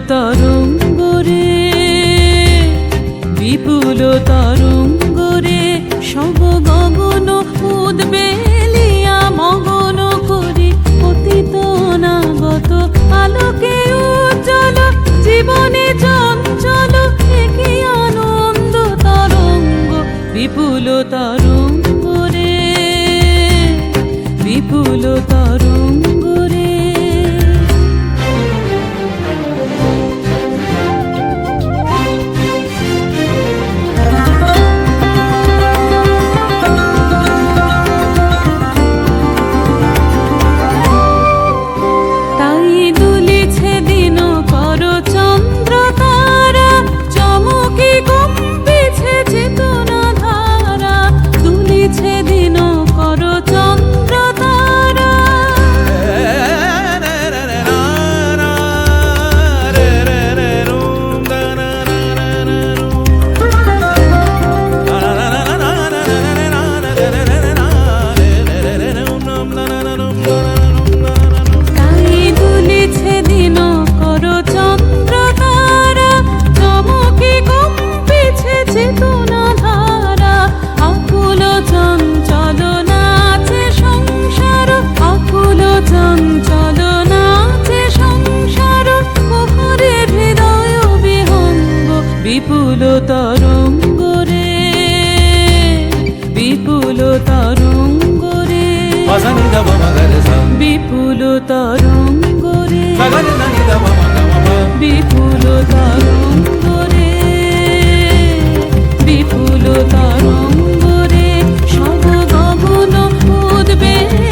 তরঙ্গরে বিপুল তরঙ্গরে সব গগন উদ্বেলিয়া মগন করি অতীত অনাগত আলোকে উজ্জ্বল জীবনে চঞ্চল একই আনন্দ তরঙ্গ বিপুল তরঙ্গরে বিপুল তরঙ্গরে বিপুল তরঙ্গরে বিপুল তরঙ্গরে বিপুল তরঙ্গরে বিপুল তরঙ্গরে বিপুল তরঙ্গরে সব গগন উদ্বেলিয়া